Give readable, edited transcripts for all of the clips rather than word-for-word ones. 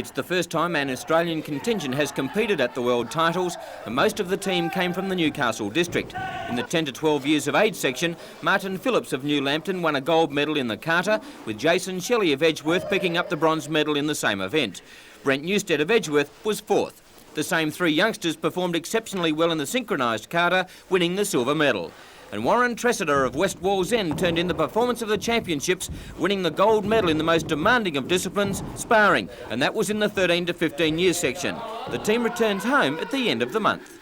It's the first time an Australian contingent has competed at the World Titles, and most of the team came from the Newcastle district. In the 10 to 12 years of age section, Martin Phillips of New Lambton won a gold medal in the kata, with Jason Shelley of Edgeworth picking up the bronze medal in the same event. Brent Newstead of Edgeworth was fourth. The same three youngsters performed exceptionally well in the synchronised kata, winning the silver medal. And Warren Tressiter of West Wallsend turned in the performance of the championships, winning the gold medal in the most demanding of disciplines, sparring, and that was in the 13 to 15 years section. The team returns home at the end of the month.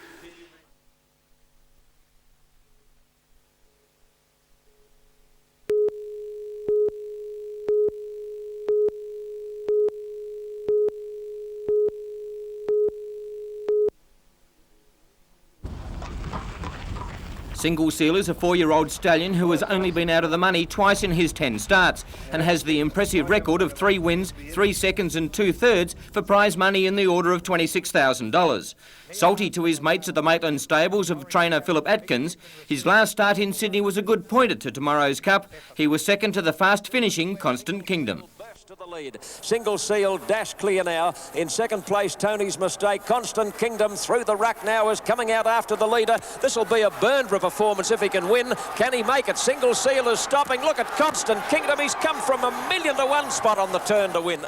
Single Seal is a 4-year-old stallion who has only been out of the money twice in his 10 starts and has the impressive record of 3 wins, 3 seconds and 2/3 for prize money in the order of $26,000. Salty to his mates at the Maitland stables of trainer Philip Atkins, his last start in Sydney was a good pointer to tomorrow's Cup. He was second to the fast-finishing Constant Kingdom. To the lead. Single Seal dash clear now. In second place, Tony's Mistake. Constant Kingdom through the ruck now is coming out after the leader. This will be a Burnborough performance if he can win. Can he make it? Single Seal is stopping. Look at Constant Kingdom. He's come from 1,000,000 to 1 spot on the turn to win.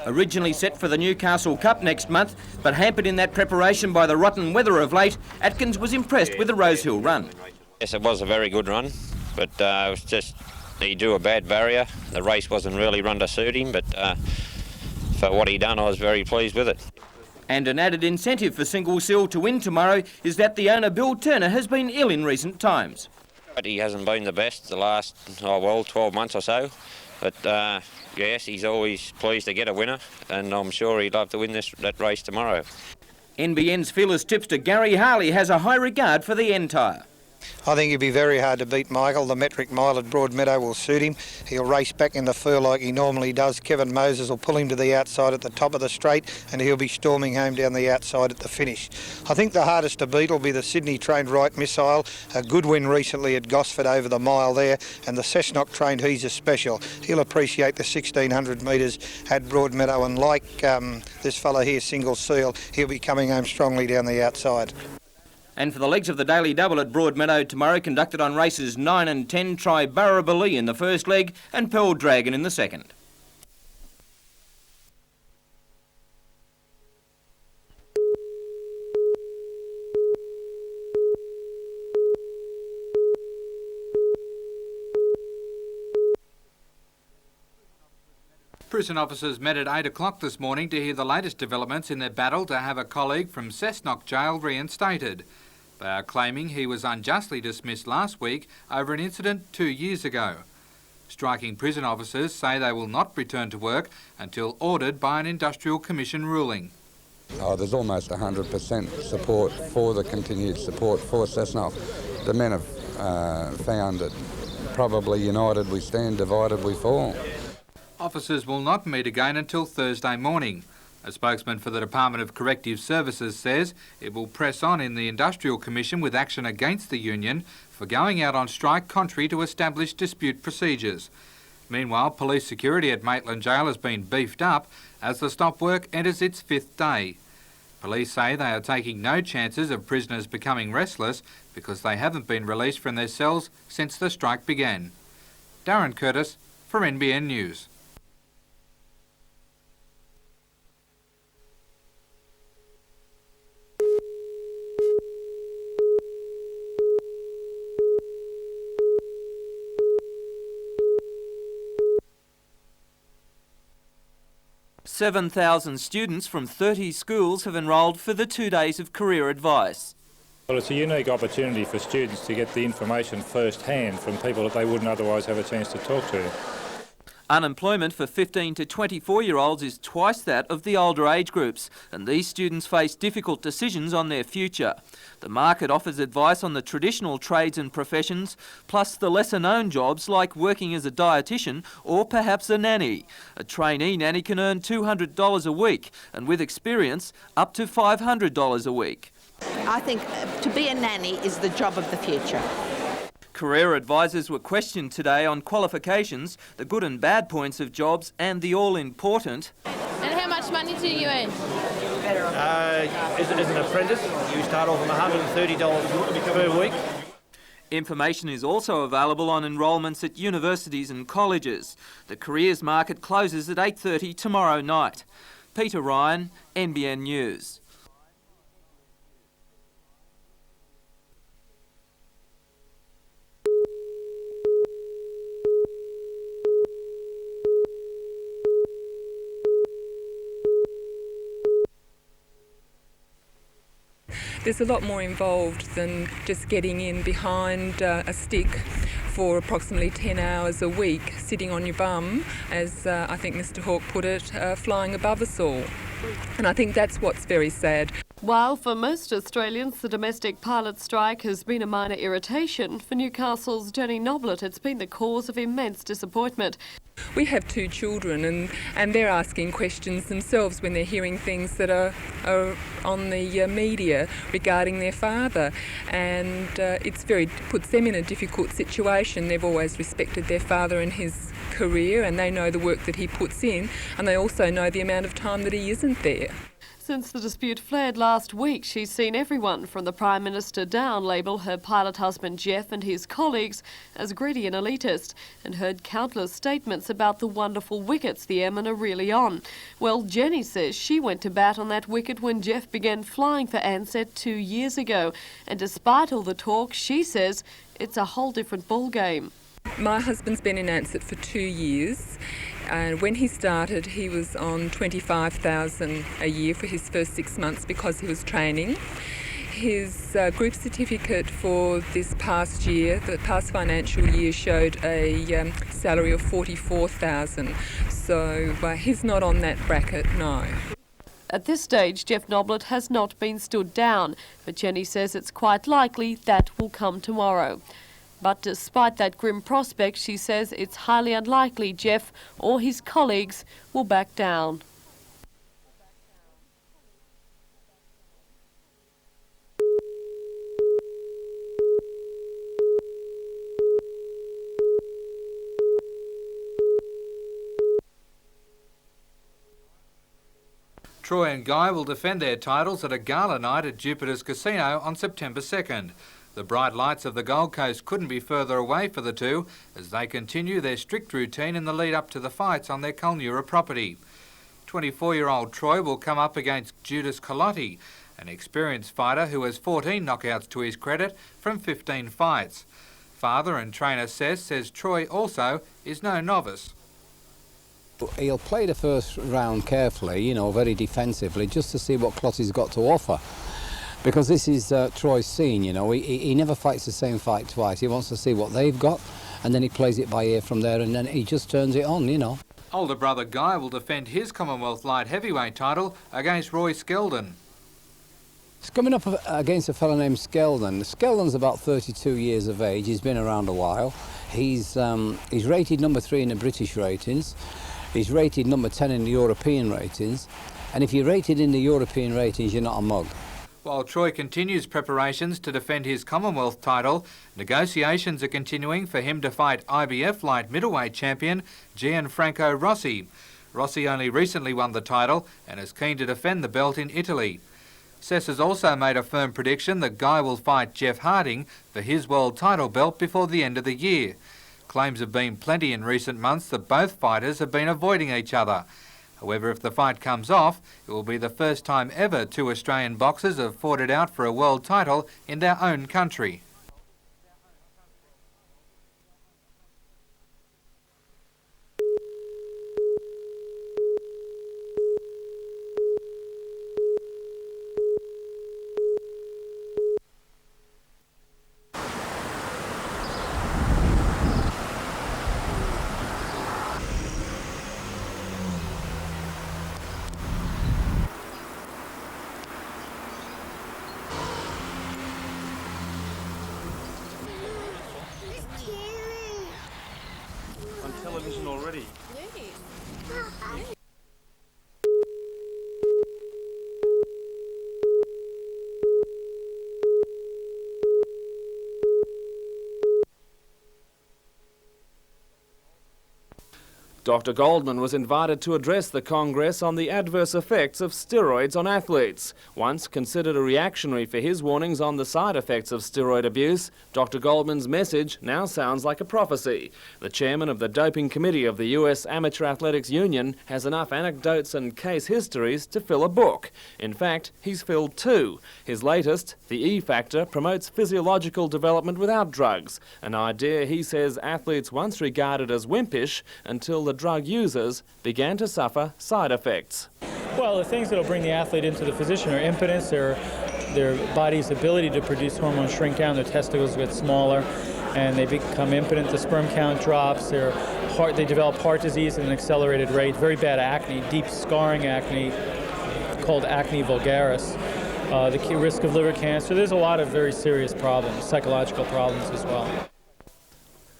Originally set for the Newcastle Cup next month, but hampered in that preparation by the rotten weather of late, Atkins was impressed with the Rosehill run. Yes, it was a very good run, but it was just he drew a bad barrier. The race wasn't really run to suit him, but for what he done, I was very pleased with it. And an added incentive for Single Seal to win tomorrow is that the owner, Bill Turner, has been ill in recent times. But he hasn't been the best the last, 12 months or so. But yes, he's always pleased to get a winner, and I'm sure he'd love to win that race tomorrow. NBN's fearless tipster Gary Harley has a high regard for the Entire. I think he'd be very hard to beat, Michael. The metric mile at Broadmeadow will suit him. He'll race back in the fur like he normally does. Kevin Moses will pull him to the outside at the top of the straight, and he'll be storming home down the outside at the finish. I think the hardest to beat will be the Sydney-trained Right Missile. A good win recently at Gosford over the mile there, and the Cessnock-trained He's a Special. He'll appreciate the 1,600 metres at Broadmeadow, and like this fellow here, Single Seal, he'll be coming home strongly down the outside. And for the legs of the Daily Double at Broadmeadow tomorrow, conducted on races 9 and 10, try Barrabilly in the first leg and Pearl Dragon in the second. Prison officers met at 8 o'clock this morning to hear the latest developments in their battle to have a colleague from Cessnock Jail reinstated. They are claiming he was unjustly dismissed last week over an incident 2 years ago. Striking prison officers say they will not return to work until ordered by an Industrial Commission ruling. There's almost 100% support for the continued support for Cessnock. The men have found that probably united we stand, divided we fall. Officers will not meet again until Thursday morning. A spokesman for the Department of Corrective Services says it will press on in the Industrial Commission with action against the union for going out on strike contrary to established dispute procedures. Meanwhile, police security at Maitland Jail has been beefed up as the stop work enters its 5th day. Police say they are taking no chances of prisoners becoming restless because they haven't been released from their cells since the strike began. Darren Curtis for NBN News. $7,000 students from 30 schools have enrolled for the 2 days of career advice. Well, it's a unique opportunity for students to get the information first-hand from people that they wouldn't otherwise have a chance to talk to. Unemployment for 15 to 24-year-olds is twice that of the older age groups, and these students face difficult decisions on their future. The market offers advice on the traditional trades and professions, plus the lesser-known jobs like working as a dietitian or perhaps a nanny. A trainee nanny can earn $200 a week, and with experience, up to $500 a week. I think to be a nanny is the job of the future. Career advisors were questioned today on qualifications, the good and bad points of jobs, and the all-important... And how much much money do you earn? As an apprentice, you start off on $130 per week. Information is also available on enrolments at universities and colleges. The careers market closes at 8:30 tomorrow night. Peter Ryan, NBN News. There's a lot more involved than just getting in behind a stick for approximately 10 hours a week, sitting on your bum, as I think Mr Hawke put it, flying above us all. And I think that's what's very sad. While for most Australians the domestic pilot strike has been a minor irritation, for Newcastle's Jenny Noblet it's been the cause of immense disappointment. We have 2 children and they're asking questions themselves when they're hearing things that are on the media regarding their father, and puts them in a difficult situation. They've always respected their father and his career, and they know the work that he puts in, and they also know the amount of time that he isn't there. Since the dispute flared last week, she's seen everyone from the Prime Minister down label her pilot husband Jeff and his colleagues as greedy and elitist, and heard countless statements about the wonderful wickets the airmen are really on. Well, Jenny says she went to bat on that wicket when Jeff began flying for Ansett 2 years ago, and despite all the talk, she says it's a whole different ballgame. My husband's been in Ansett for 2 years. And when he started, he was on $25,000 a year for his first 6 months because he was training. His group certificate for this past year, the past financial year, showed a salary of $44,000. So he's not on that bracket, no. At this stage, Jeff Noblet has not been stood down, but Jenny says it's quite likely that will come tomorrow. But despite that grim prospect, she says it's highly unlikely Jeff or his colleagues will back down. Troy and Guy will defend their titles at a gala night at Jupiter's Casino on September 2nd. The bright lights of the Gold Coast couldn't be further away for the two as they continue their strict routine in the lead up to the fights on their Kulnura property. 24-year-old Troy will come up against Judas Colotti, an experienced fighter who has 14 knockouts to his credit from 15 fights. Father and trainer Seth says Troy also is no novice. He'll play the first round carefully, very defensively, just to see what Clotty's got to offer. Because this is Troy's scene, he never fights the same fight twice. He wants to see what they've got, and then he plays it by ear from there, and then he just turns it on, Older brother Guy will defend his Commonwealth light heavyweight title against Roy Skeldon. He's coming up against a fellow named Skeldon. Skeldon's about 32 years of age. He's been around a while. He's rated number 3 in the British ratings. He's rated number 10 in the European ratings. And if you're rated in the European ratings, you're not a mug. While Troy continues preparations to defend his Commonwealth title, negotiations are continuing for him to fight IBF light middleweight champion Gianfranco Rossi. Rossi only recently won the title and is keen to defend the belt in Italy. Sess has also made a firm prediction that Guy will fight Jeff Harding for his world title belt before the end of the year. Claims have been plenty in recent months that both fighters have been avoiding each other. However, if the fight comes off, it will be the first time ever 2 Australian boxers have fought it out for a world title in their own country. Television already. Dr. Goldman was invited to address the Congress on the adverse effects of steroids on athletes. Once considered a reactionary for his warnings on the side effects of steroid abuse, Dr. Goldman's message now sounds like a prophecy. The chairman of the doping committee of the US Amateur Athletics Union has enough anecdotes and case histories to fill a book. In fact, he's filled two. His latest, The E Factor, promotes physiological development without drugs, an idea he says athletes once regarded as wimpish until the drug users began to suffer side effects. Well, the things that will bring the athlete into the position are impotence, their body's ability to produce hormones shrink down, their testicles get smaller, and they become impotent, the sperm count drops, they develop heart disease at an accelerated rate, very bad acne, deep scarring acne, called acne vulgaris, the risk of liver cancer. There's a lot of very serious problems, psychological problems as well.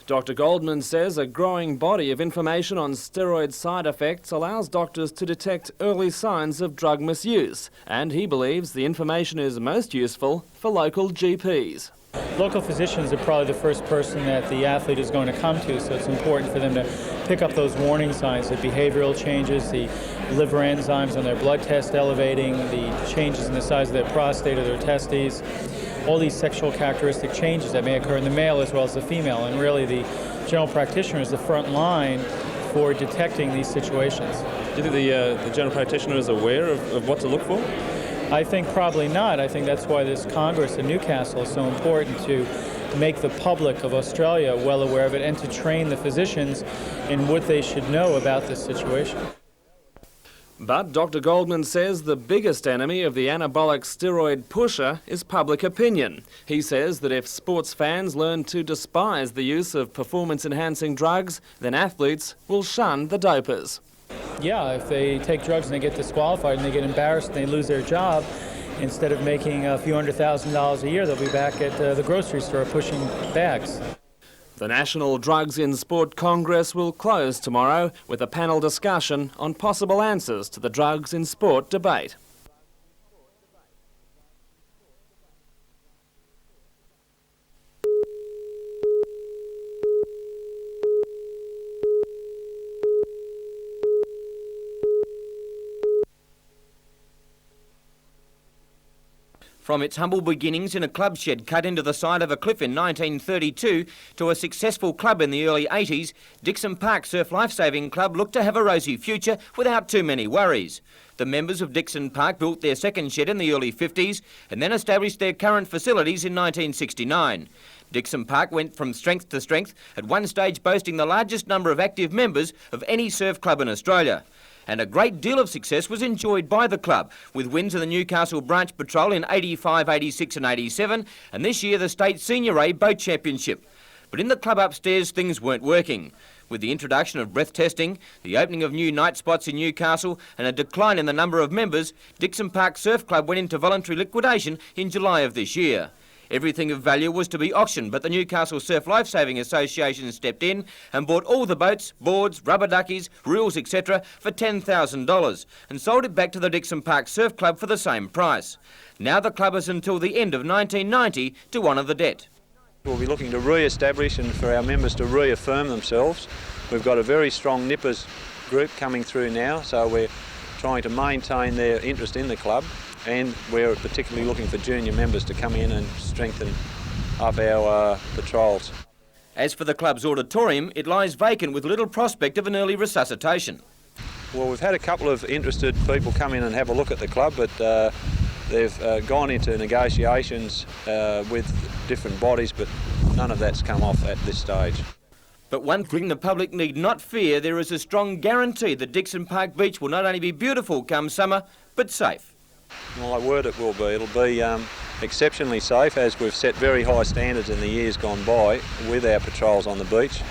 Dr. Goldman says a growing body of information on steroid side effects allows doctors to detect early signs of drug misuse, and he believes the information is most useful for local GPs. Local physicians are probably the first person that the athlete is going to come to, so it's important for them to pick up those warning signs, the behavioral changes, the liver enzymes on their blood test elevating, the changes in the size of their prostate or their testes, all these sexual characteristic changes that may occur in the male as well as the female. And really the general practitioner is the front line for detecting these situations. Do you think the general practitioner is aware of what to look for? I think probably not. I think that's why this Congress in Newcastle is so important, to make the public of Australia well aware of it and to train the physicians in what they should know about this situation. But Dr. Goldman says the biggest enemy of the anabolic steroid pusher is public opinion. He says that if sports fans learn to despise the use of performance-enhancing drugs, then athletes will shun the dopers. Yeah, if they take drugs and they get disqualified and they get embarrassed and they lose their job, instead of making a few $100,000 a year, they'll be back at the grocery store pushing bags. The National Drugs in Sport Congress will close tomorrow with a panel discussion on possible answers to the drugs in sport debate. From its humble beginnings in a club shed cut into the side of a cliff in 1932 to a successful club in the early 80s, Dixon Park Surf Lifesaving Club looked to have a rosy future without too many worries. The members of Dixon Park built their second shed in the early 50s and then established their current facilities in 1969. Dixon Park went from strength to strength, at one stage boasting the largest number of active members of any surf club in Australia. And a great deal of success was enjoyed by the club, with wins in the Newcastle Branch Patrol in 85, 86 and 87, and this year the State Senior A Boat Championship. But in the club upstairs, things weren't working. With the introduction of breath testing, the opening of new night spots in Newcastle and a decline in the number of members, Dixon Park Surf Club went into voluntary liquidation in July of this year. Everything of value was to be auctioned, but the Newcastle Surf Lifesaving Association stepped in and bought all the boats, boards, rubber duckies, reels, etc. for $10,000 and sold it back to the Dixon Park Surf Club for the same price. Now the club has until the end of 1990 to honour the debt. We'll be looking to re-establish and for our members to reaffirm themselves. We've got a very strong nippers group coming through now, so we're trying to maintain their interest in the club. And we're particularly looking for junior members to come in and strengthen up our patrols. As for the club's auditorium, it lies vacant with little prospect of an early resuscitation. Well, we've had a couple of interested people come in and have a look at the club, but they've gone into negotiations with different bodies, but none of that's come off at this stage. But one thing the public need not fear, there is a strong guarantee that Dixon Park Beach will not only be beautiful come summer, but safe. My word it will be. It'll be exceptionally safe, as we've set very high standards in the years gone by with our patrols on the beach.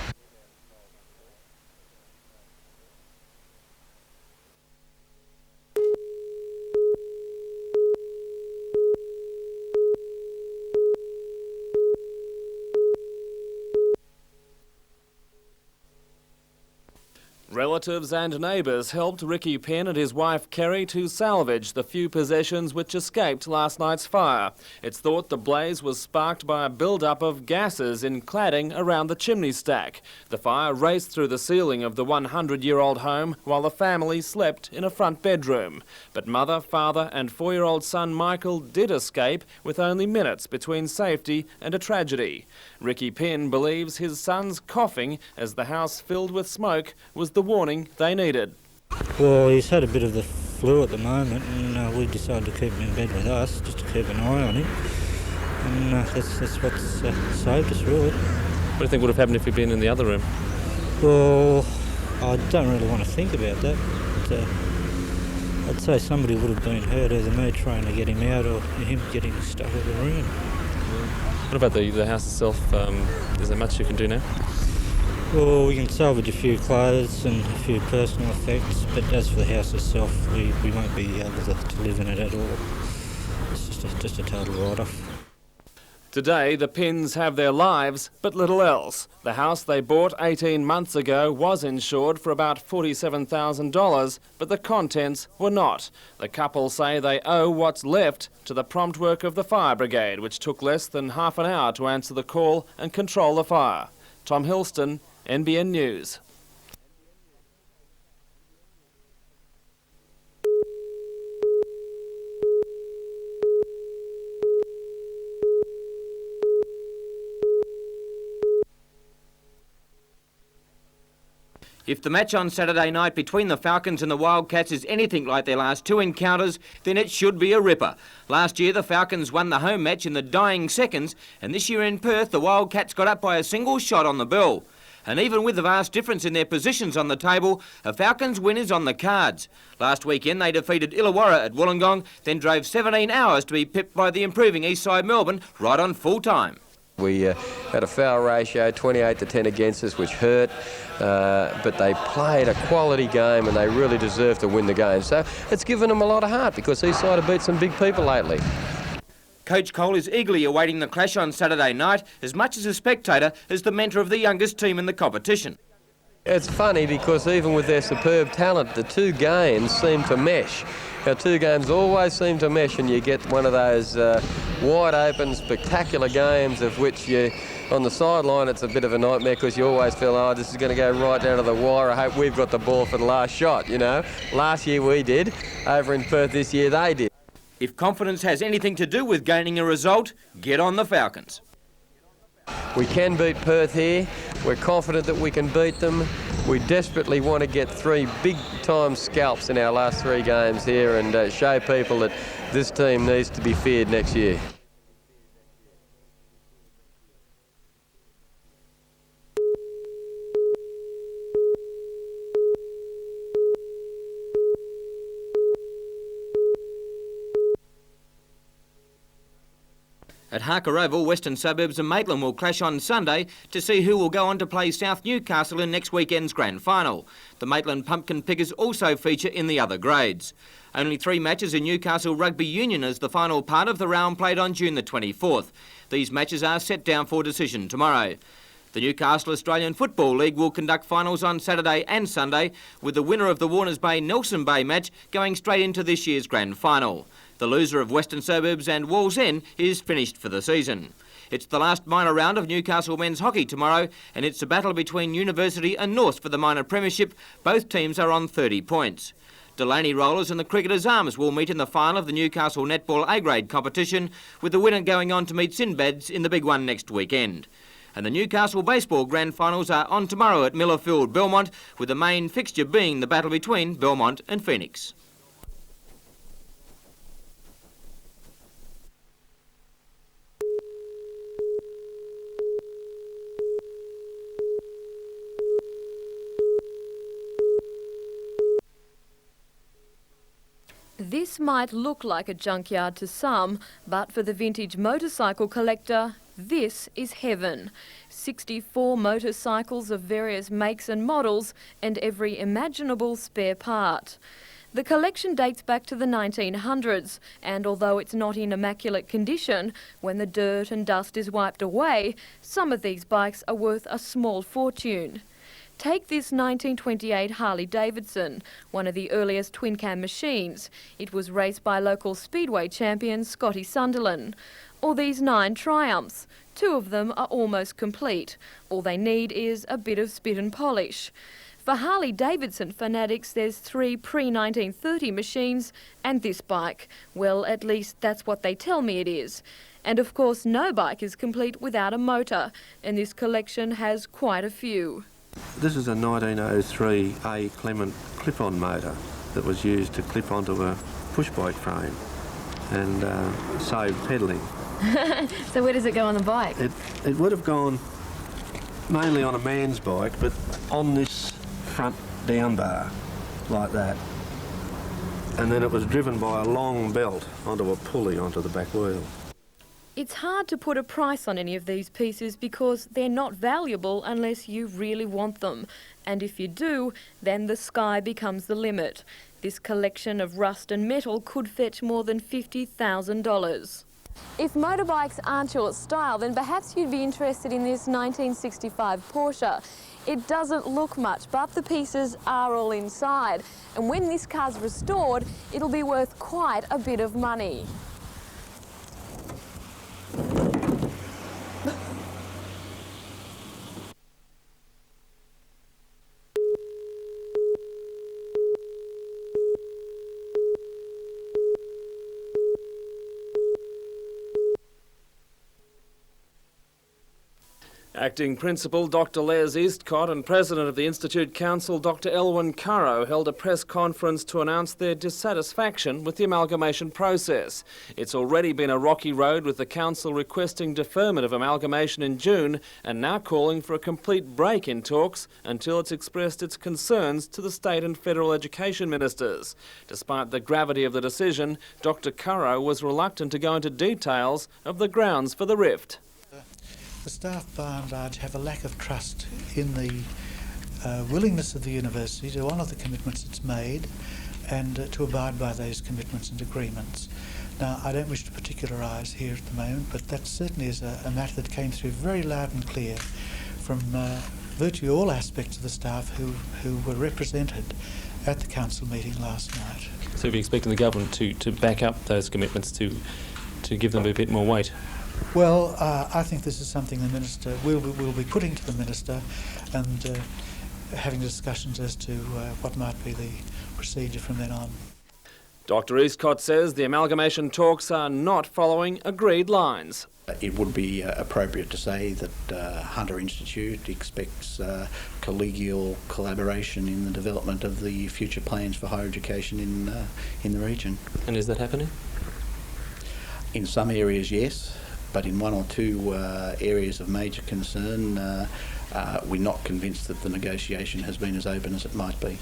Relatives and neighbours helped Ricky Penn and his wife Kerry to salvage the few possessions which escaped last night's fire. It's thought the blaze was sparked by a build-up of gases in cladding around the chimney stack. The fire raced through the ceiling of the 100-year-old home while the family slept in a front bedroom. But mother, father and 4-year-old son Michael did escape with only minutes between safety and a tragedy. Ricky Penn believes his son's coughing as the house filled with smoke was the warning they needed. Well, he's had a bit of the flu at the moment, and we decided to keep him in bed with us just to keep an eye on him, and that's what's saved us, really. What do you think would have happened if he'd been in the other room? Well, I don't really want to think about that, but I'd say somebody would have been hurt, either me trying to get him out or him getting stuck in the room. What about the house itself? Is there much you can do now? Well, we can salvage a few clothes and a few personal effects, but as for the house itself, we won't be able to live in it at all. It's just a total write-off. Today, the Penns have their lives, but little else. The house they bought 18 months ago was insured for about $47,000, but the contents were not. The couple say they owe what's left to the prompt work of the fire brigade, which took less than half an hour to answer the call and control the fire. Tom Hilston, NBN News. If the match on Saturday night between the Falcons and the Wildcats is anything like their last two encounters, then it should be a ripper. Last year, the Falcons won the home match in the dying seconds, and this year in Perth, the Wildcats got up by a single shot on the bell. And even with the vast difference in their positions on the table, a Falcons win is on the cards. Last weekend, they defeated Illawarra at Wollongong, then drove 17 hours to be pipped by the improving Eastside Melbourne right on full time. We had a foul ratio, 28-10 against us, which hurt, but they played a quality game and they really deserved to win the game. So it's given them a lot of heart because Eastside have beat some big people lately. Coach Cole is eagerly awaiting the clash on Saturday night, as much as a spectator as the mentor of the youngest team in the competition. It's funny because even with their superb talent, the two games seem to mesh. Our two games always seem to mesh, and you get one of those wide open, spectacular games of which you, on the sideline, it's a bit of a nightmare because you always feel, oh, this is going to go right down to the wire. I hope we've got the ball for the last shot, you know. Last year we did. Over in Perth this year they did. If confidence has anything to do with gaining a result, get on the Falcons. We can beat Perth here. We're confident that we can beat them. We desperately want to get 3 big-time scalps in our last 3 games here and show people that this team needs to be feared next year. At Harker Oval, Western Suburbs and Maitland will clash on Sunday to see who will go on to play South Newcastle in next weekend's grand final. The Maitland Pumpkin Pickers also feature in the other grades. Only 3 matches in Newcastle Rugby Union as the final part of the round played on June the 24th. These matches are set down for decision tomorrow. The Newcastle Australian Football League will conduct finals on Saturday and Sunday, with the winner of the Warners Bay-Nelson Bay match going straight into this year's grand final. The loser of Western Suburbs and Walls End is finished for the season. It's the last minor round of Newcastle men's hockey tomorrow, and it's a battle between University and North for the minor premiership. Both teams are on 30 points. Delaney Rollers and the Cricketers' Arms will meet in the final of the Newcastle Netball A-grade competition, with the winner going on to meet Sinbads in the big one next weekend. And the Newcastle Baseball Grand Finals are on tomorrow at Millerfield, Belmont, with the main fixture being the battle between Belmont and Phoenix. This might look like a junkyard to some, but for the vintage motorcycle collector, this is heaven. 64 motorcycles of various makes and models and every imaginable spare part. The collection dates back to the 1900s, and although it's not in immaculate condition, when the dirt and dust is wiped away, some of these bikes are worth a small fortune. Take this 1928 Harley-Davidson, one of the earliest twin-cam machines. It was raced by local speedway champion Scotty Sunderland. Or these 9 Triumphs. 2 of them are almost complete. All they need is a bit of spit and polish. For Harley-Davidson fanatics, there's 3 pre-1930 machines and this bike. Well, at least that's what they tell me it is. And of course, no bike is complete without a motor, and this collection has quite a few. This is a 1903 A. Clement clip-on motor that was used to clip onto a push bike frame and save pedalling. So where does it go on the bike? It would have gone mainly on a man's bike, but on this front down bar, like that. And then it was driven by a long belt onto a pulley onto the back wheel. It's hard to put a price on any of these pieces because they're not valuable unless you really want them. And if you do, then the sky becomes the limit. This collection of rust and metal could fetch more than $50,000. If motorbikes aren't your style, then perhaps you'd be interested in this 1965 Porsche. It doesn't look much, but the pieces are all inside. And when this car's restored, it'll be worth quite a bit of money. Acting Principal Dr Les Eastcott and President of the Institute Council Dr Elwyn Currow held a press conference to announce their dissatisfaction with the amalgamation process. It's already been a rocky road, with the Council requesting deferment of amalgamation in June and now calling for a complete break in talks until it's expressed its concerns to the state and federal education ministers. Despite the gravity of the decision, Dr Currow was reluctant to go into details of the grounds for the rift. The staff, by and large, have a lack of trust in the willingness of the university to honour the commitments it's made and to abide by those commitments and agreements. Now, I don't wish to particularise here at the moment, but that certainly is a matter that came through very loud and clear from virtually all aspects of the staff who were represented at the council meeting last night. So we're expecting the government to back up those commitments, to give them a bit more weight? Well, I think this is something the Minister will be putting to the Minister and having discussions as to what might be the procedure from then on. Dr Eastcott says the amalgamation talks are not following agreed lines. It would be appropriate to say that Hunter Institute expects collegial collaboration in the development of the future plans for higher education in the region. And is that happening? In some areas, yes. But in 1 or 2 areas of major concern, we're not convinced that the negotiation has been as open as it might be.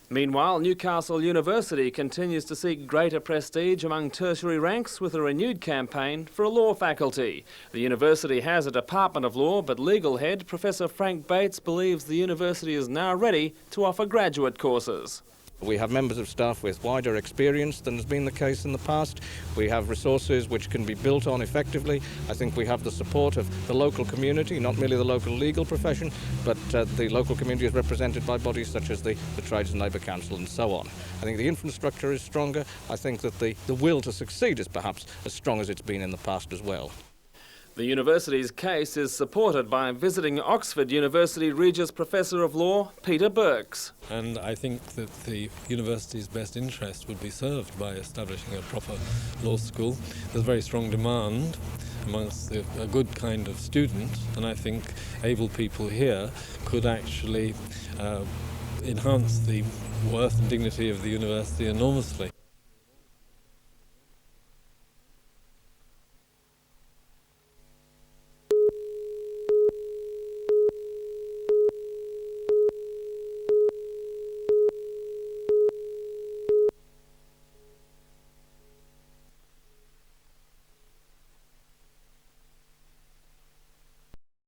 Meanwhile, Newcastle University continues to seek greater prestige among tertiary ranks with a renewed campaign for a law faculty. The university has a Department of Law, but legal head Professor Frank Bates believes the university is now ready to offer graduate courses. We have members of staff with wider experience than has been the case in the past. We have resources which can be built on effectively. I think we have the support of the local community, not merely the local legal profession, but the local community is represented by bodies such as the Trades and Labour Council and so on. I think the infrastructure is stronger. I think that the will to succeed is perhaps as strong as it's been in the past as well. The university's case is supported by visiting Oxford University Regius Professor of Law, Peter Birks. And I think that the university's best interest would be served by establishing a proper law school. There's very strong demand amongst a good kind of student, and I think able people here could actually enhance the worth and dignity of the university enormously.